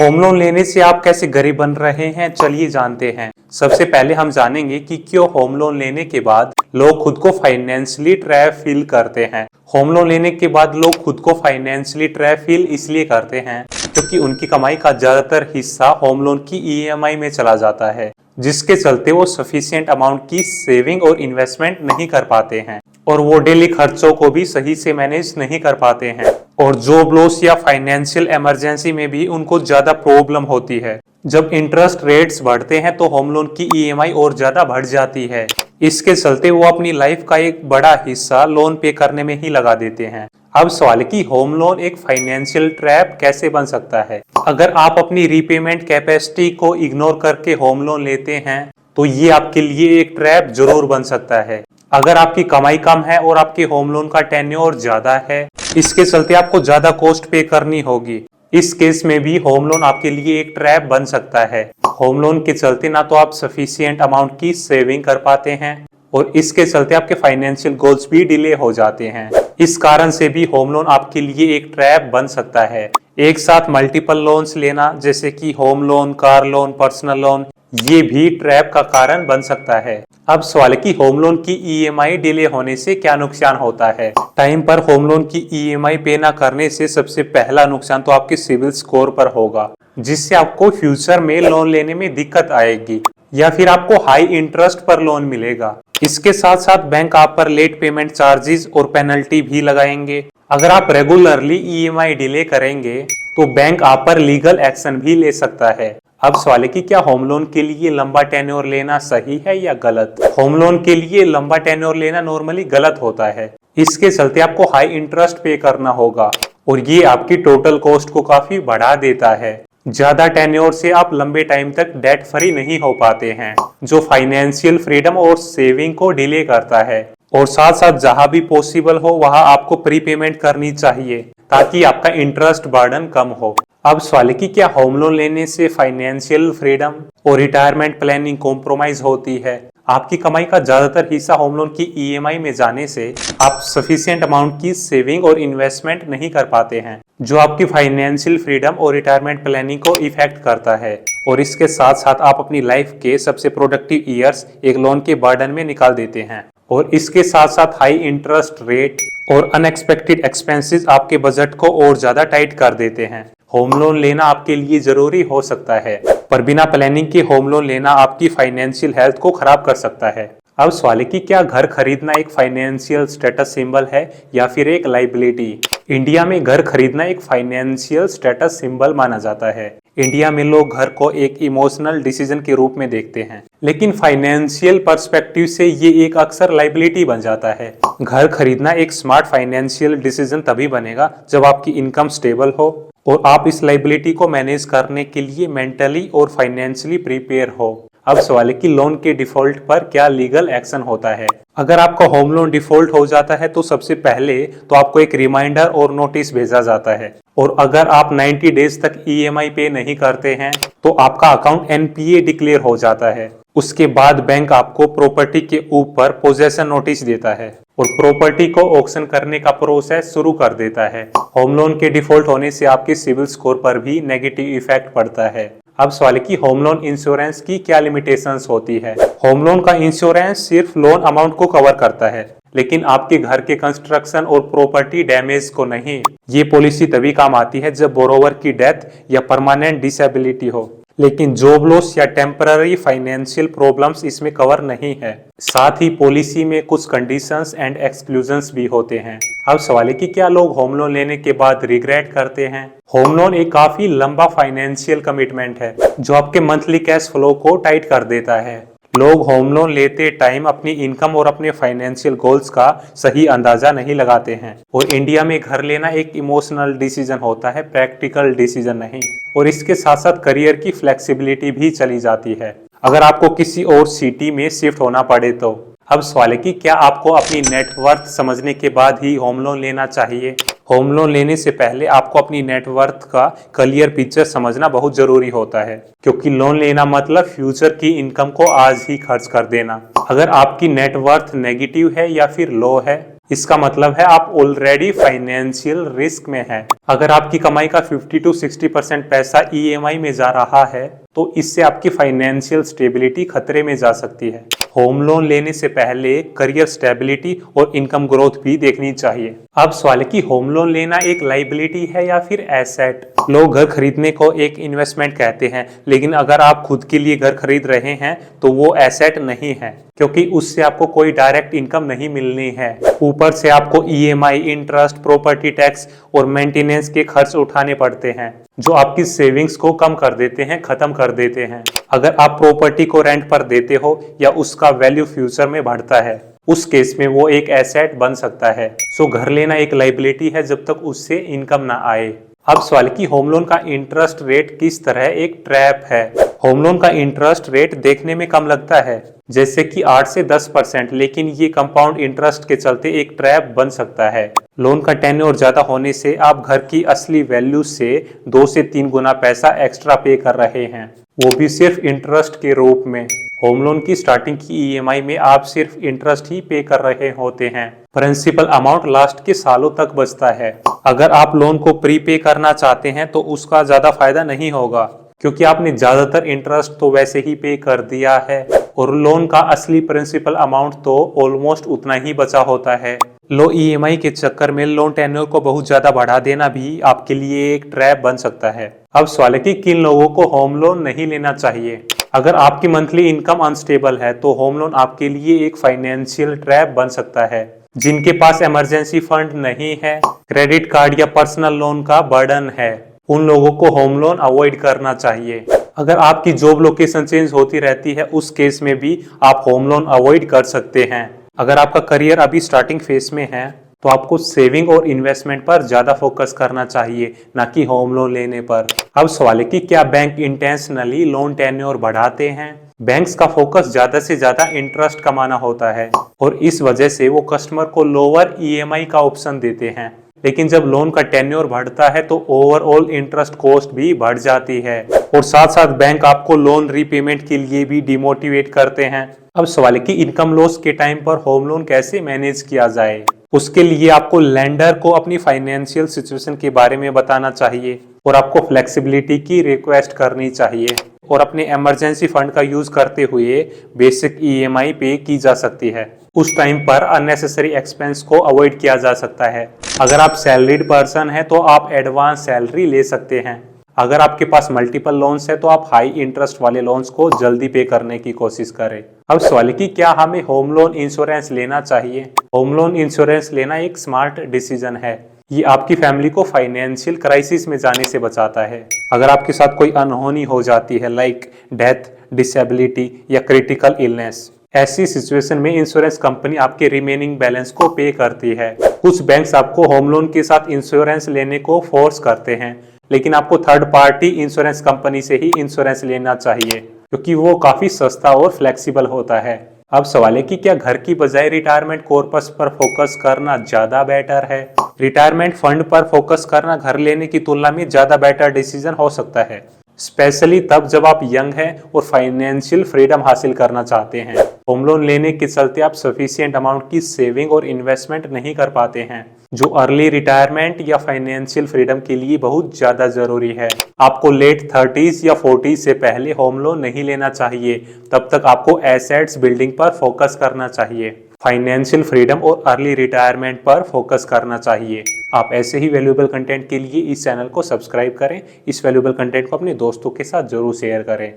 Home loan लेने से आप कैसे गरीब बन रहे हैं, चलिए जानते हैं। सबसे पहले हम जानेंगे कि क्यों होम लोन लेने के बाद लोग खुद को फाइनेंशियली ट्रैप फील करते हैं। होम लोन लेने के बाद लोग खुद को फाइनेंशियली ट्रैप फील इसलिए करते हैं क्योंकि उनकी कमाई का ज्यादातर हिस्सा होम लोन की ईएमआई में चला जाता है, जिसके चलते वो सफिशिएंट अमाउंट की सेविंग और इन्वेस्टमेंट नहीं कर पाते हैं और वो डेली खर्चों को भी सही से मैनेज नहीं कर पाते हैं और जॉब लॉस या फाइनेंशियल इमरजेंसी में भी उनको ज्यादा प्रॉब्लम होती है। जब इंटरेस्ट रेट्स बढ़ते हैं तो होम लोन की ईएमआई और ज्यादा बढ़ जाती है। इसके चलते वो अपनी लाइफ का एक बड़ा हिस्सा लोन पे करने में ही लगा देते हैं। अब सवाल कि होम लोन एक फाइनेंशियल ट्रैप कैसे बन सकता है। अगर आप अपनी रीपेमेंट कैपेसिटी को इग्नोर करके होम लोन लेते हैं तो ये आपके लिए एक ट्रैप जरूर बन सकता है। अगर आपकी कमाई कम है और आपके होम लोन का टेन्योर ज्यादा है, इसके चलते आपको ज्यादा कॉस्ट पे करनी होगी। इस केस में भी होम लोन आपके लिए एक ट्रैप बन सकता है। होम लोन के चलते ना तो आप सफिशिएंट अमाउंट की सेविंग कर पाते हैं और इसके चलते आपके फाइनेंशियल गोल्स भी डिले हो जाते हैं। इस कारण से भी होम लोन आपके लिए एक ट्रैप बन सकता है। एक साथ मल्टीपल लोन्स लेना जैसे कि home loan, car loan, personal loan, ये भी ट्रैप का कारण बन सकता है। अब सवाल कि होम लोन की ईएमआई डिले होने से क्या नुकसान होता है। टाइम पर होम लोन की ईएमआई पे ना करने से सबसे पहला नुकसान तो आपके सिविल स्कोर पर होगा, जिससे आपको फ्यूचर में लोन लेने में दिक्कत आएगी या फिर आपको हाई इंटरेस्ट पर लोन मिलेगा। इसके साथ साथ बैंक आप पर लेट पेमेंट चार्जेस और पेनल्टी भी लगाएंगे। अगर आप रेगुलरली ईएमआई डिले करेंगे तो बैंक आप पर लीगल एक्शन भी ले सकता है। अब सवाल है कि क्या होम लोन के लिए लंबा टेन्योर लेना सही है या गलत। होम लोन के लिए लंबा टेन्योर लेना नॉर्मली गलत होता है। इसके चलते आपको हाई इंटरेस्ट पे करना होगा और ये आपकी टोटल कॉस्ट को काफी बढ़ा देता है। ज्यादा टेन्योर से आप लंबे टाइम तक डेट फ्री नहीं हो पाते हैं, जो फाइनेंशियल फ्रीडम और सेविंग को डिले करता है। और साथ साथ जहां भी पॉसिबल हो वहां आपको प्री पेमेंट करनी चाहिए ताकि आपका इंटरेस्ट बर्डन कम हो। अब सवाल है कि क्या होम लोन लेने से फाइनेंशियल फ्रीडम और रिटायरमेंट प्लानिंग कॉम्प्रोमाइज होती है। आपकी कमाई का ज्यादातर हिस्सा होम लोन की ईएमआई में जाने से आप सफिशिएंट अमाउंट की सेविंग और इन्वेस्टमेंट नहीं कर पाते हैं, जो आपकी फाइनेंशियल फ्रीडम और रिटायरमेंट प्लानिंग को इफेक्ट करता है। और इसके साथ साथ आप अपनी लाइफ के सबसे प्रोडक्टिव ईयर्स एक लोन के बर्डन में निकाल देते हैं और इसके साथ साथ हाई इंटरेस्ट रेट और अनएक्सपेक्टेड एक्सपेंसेस आपके बजट को और ज्यादा टाइट कर देते हैं। होम लोन लेना आपके लिए जरूरी हो सकता है, पर बिना प्लानिंग के होम लोन लेना आपकी फाइनेंशियल हेल्थ को खराब कर सकता है। अब सवाल है कि क्या घर खरीदना एक फाइनेंशियल स्टेटस सिंबल है या फिर एक लाइबिलिटी। इंडिया में घर खरीदना एक फाइनेंशियल स्टेटस सिंबल माना जाता है। इंडिया में लोग घर को एक इमोशनल डिसीजन के रूप में देखते हैं, लेकिन फाइनेंशियल पर्सपेक्टिव से ये एक अक्सर लाइबिलिटी बन जाता है। घर खरीदना एक स्मार्ट फाइनेंशियल डिसीजन तभी बनेगा जब आपकी इनकम स्टेबल हो और आप इस लाइबिलिटी को मैनेज करने के लिए मेंटली और फाइनेंशियली प्रिपेयर हो। अब सवाल है कि लोन के डिफॉल्ट पर क्या लीगल एक्शन होता है। अगर आपका होम लोन डिफॉल्ट हो जाता है तो सबसे पहले तो आपको एक रिमाइंडर और नोटिस भेजा जाता है और अगर आप 90 डेज तक ईएमआई पे नहीं करते हैं तो आपका अकाउंट एनपीए डिक्लेयर हो जाता है। उसके बाद बैंक आपको प्रॉपर्टी के ऊपर पोजेशन नोटिस देता है और प्रॉपर्टी को ऑक्शन करने का प्रोसेस शुरू कर देता है। होम लोन के डिफॉल्ट होने से आपके सिविल स्कोर पर भी नेगेटिव इफेक्ट पड़ता है। अब सवाल है कि होम लोन इंश्योरेंस की क्या लिमिटेशंस होती है। होम लोन का इंश्योरेंस सिर्फ लोन अमाउंट को कवर करता है, लेकिन आपके घर के कंस्ट्रक्शन और प्रॉपर्टी डैमेज को नहीं। ये पॉलिसी तभी काम आती है जब बोरोवर की डेथ या परमानेंट डिसेबिलिटी हो, लेकिन जॉब लॉस या टेम्पररी फाइनेंशियल प्रॉब्लम्स इसमें कवर नहीं है। साथ ही पॉलिसी में कुछ कंडीशंस एंड एक्सक्लूजन्स भी होते हैं। अब सवाल है कि क्या लोग होम लोन लेने के बाद रिग्रेट करते हैं। होम लोन एक काफी लंबा फाइनेंशियल कमिटमेंट है जो आपके मंथली कैश फ्लो को टाइट कर देता है। लोग होम लोन लेते टाइम अपनी इनकम और अपने फाइनेंशियल गोल्स का सही अंदाजा नहीं लगाते हैं और इंडिया में घर लेना एक इमोशनल डिसीजन होता है, प्रैक्टिकल डिसीजन नहीं। और इसके साथ साथ करियर की फ्लेक्सिबिलिटी भी चली जाती है अगर आपको किसी और सिटी में शिफ्ट होना पड़े तो। अब सवाल है कि क्या आपको अपनी नेटवर्थ समझने के बाद ही होम लोन लेना चाहिए। होम लोन लेने से पहले आपको अपनी नेटवर्थ का क्लियर पिक्चर समझना बहुत जरूरी होता है, क्योंकि लोन लेना मतलब फ्यूचर की इनकम को आज ही खर्च कर देना। अगर आपकी नेटवर्थ नेगेटिव है या फिर लो है इसका मतलब है आप ऑलरेडी फाइनेंशियल रिस्क में हैं। अगर आपकी कमाई का 50 to 60% पैसा ईएमआई में जा रहा है तो इससे आपकी फाइनेंशियल स्टेबिलिटी खतरे में जा सकती है। होम लोन लेने से पहले करियर स्टेबिलिटी और इनकम ग्रोथ भी देखनी चाहिए। अब सवाल है कि होम लोन लेना एक लाइबिलिटी है या फिर एसेट। लोग घर खरीदने को एक इन्वेस्टमेंट कहते हैं, लेकिन अगर आप खुद के लिए घर खरीद रहे हैं तो वो एसेट नहीं है, क्योंकि उससे आपको कोई डायरेक्ट इनकम नहीं मिलनी है। ऊपर से आपको ईएमआई, इंटरेस्ट, प्रॉपर्टी टैक्स और मेंटेनेंस के खर्च उठाने पड़ते हैं, जो आपकी सेविंग्स को कम कर देते हैं, खत्म कर देते हैं। अगर आप प्रॉपर्टी को रेंट पर देते हो या उसका वैल्यू फ्यूचर में बढ़ता है, उस केस में वो एक एसेट बन सकता है। सो घर लेना एक लाइबिलिटी है जब तक उससे इनकम ना आए। अब सवाल कि होम लोन का इंटरेस्ट रेट किस तरह एक ट्रैप है। होम लोन का इंटरेस्ट रेट देखने में कम लगता है, जैसे कि 8 से 10%, लेकिन ये कंपाउंड इंटरेस्ट के चलते एक ट्रैप बन सकता है। लोन का टेन्योर ज्यादा होने से आप घर की असली वैल्यू से 2 से 3 गुना पैसा एक्स्ट्रा पे कर रहे हैं, वो भी सिर्फ इंटरेस्ट के रूप में। होम लोन की स्टार्टिंग की ईएमआई में आप सिर्फ इंटरेस्ट ही पे कर रहे होते हैं, प्रिंसिपल अमाउंट लास्ट के सालों तक बचता है। अगर आप लोन को प्रीपे करना चाहते हैं तो उसका ज्यादा फायदा नहीं होगा, क्योंकि आपने ज्यादातर इंटरेस्ट तो वैसे ही पे कर दिया है और लोन का असली प्रिंसिपल अमाउंट तो ऑलमोस्ट उतना ही बचा होता है। लो ईएमआई के चक्कर में लोन टेन्योर को बहुत ज्यादा बढ़ा देना भी आपके लिए एक ट्रैप बन सकता है। अब सवाल है कि किन लोगों को होम लोन नहीं लेना चाहिए। अगर आपकी मंथली इनकम अनस्टेबल है तो होम लोन आपके लिए एक फाइनेंशियल ट्रैप बन सकता है। जिनके पास इमरजेंसी फंड नहीं है, क्रेडिट कार्ड या पर्सनल लोन का बर्डन है, उन लोगों को होम लोन अवॉइड करना चाहिए। अगर आपकी जॉब लोकेशन चेंज होती रहती है, उस केस में भी आप होम लोन अवॉइड कर सकते हैं। अगर आपका करियर अभी स्टार्टिंग फेज में है तो आपको सेविंग और इन्वेस्टमेंट पर ज्यादा फोकस करना चाहिए, ना कि होम लोन लेने पर। अब सवाल है कि क्या बैंक इंटेंशनली लोन टेन्योर बढ़ाते हैं। बैंक्स का फोकस ज्यादा से ज्यादा इंटरेस्ट कमाना होता है और इस वजह से वो कस्टमर को लोअर ईएमआई का ऑप्शन देते हैं। लेकिन जब लोन का टेन्योर बढ़ता है तो ओवरऑल इंटरेस्ट कॉस्ट भी बढ़ जाती है और साथ साथ बैंक आपको लोन रीपेमेंट के लिए भी डिमोटिवेट करते हैं। अब सवाल है कि इनकम लॉस के टाइम पर होम लोन कैसे मैनेज किया जाए। उसके लिए आपको लेंडर को अपनी फाइनेंशियल सिचुएशन के बारे में बताना चाहिए और आपको फ्लेक्सिबिलिटी की रिक्वेस्ट करनी चाहिए और अपने इमरजेंसी फंड का यूज करते हुए बेसिक ईएमआई पे की जा सकती है। उस टाइम पर अननेसेसरी एक्सपेंस को अवॉइड किया जा सकता है। अगर आप सैलरीड पर्सन है तो आप एडवांस सैलरी ले सकते हैं। अगर आपके पास मल्टीपल लोन्स है तो आप हाई इंटरेस्ट वाले लोन्स को जल्दी पे करने की कोशिश करें। अब सवाल है कि क्या हमें होम लोन इंश्योरेंस लेना चाहिए। होम लोन इंश्योरेंस लेना एक स्मार्ट डिसीजन है। ये आपकी फैमिली को फाइनेंशियल क्राइसिस में जाने से बचाता है। अगर आपके साथ कोई अनहोनी हो जाती है, लाइक डेथ, डिसेबिलिटी या क्रिटिकल इलनेस, ऐसी सिचुएशन में इंश्योरेंस कंपनी आपके रिमेनिंग बैलेंस को पे करती है। कुछ बैंक्स आपको होम लोन के साथ इंश्योरेंस लेने को फोर्स करते हैं, लेकिन आपको थर्ड पार्टी इंश्योरेंस कंपनी से ही इंश्योरेंस लेना चाहिए, क्योंकि वो काफी सस्ता और फ्लेक्सिबल होता है। अब सवाल है कि क्या घर की बजाय रिटायरमेंट कॉर्पस पर फोकस करना ज्यादा बेटर है। रिटायरमेंट फंड पर फोकस करना घर लेने की तुलना में ज्यादा बेटर डिसीजन हो सकता है, स्पेशली तब जब आप यंग हैं और फाइनेंशियल फ्रीडम हासिल करना चाहते हैं। होम लोन लेने के चलते आप सफिशिएंट अमाउंट की सेविंग और इन्वेस्टमेंट नहीं कर पाते हैं, जो अर्ली रिटायरमेंट या फाइनेंशियल फ्रीडम के लिए बहुत ज्यादा जरूरी है। आपको लेट 30s या 40s से पहले होम लोन नहीं लेना चाहिए। तब तक आपको एसेट्स बिल्डिंग पर फोकस करना चाहिए, फाइनेंशियल फ्रीडम और अर्ली रिटायरमेंट पर फोकस करना चाहिए। आप ऐसे ही वैल्यूएबल कंटेंट के लिए इस चैनल को सब्सक्राइब करें। इस वैल्यूएबल कंटेंट को अपने दोस्तों के साथ जरूर शेयर करें।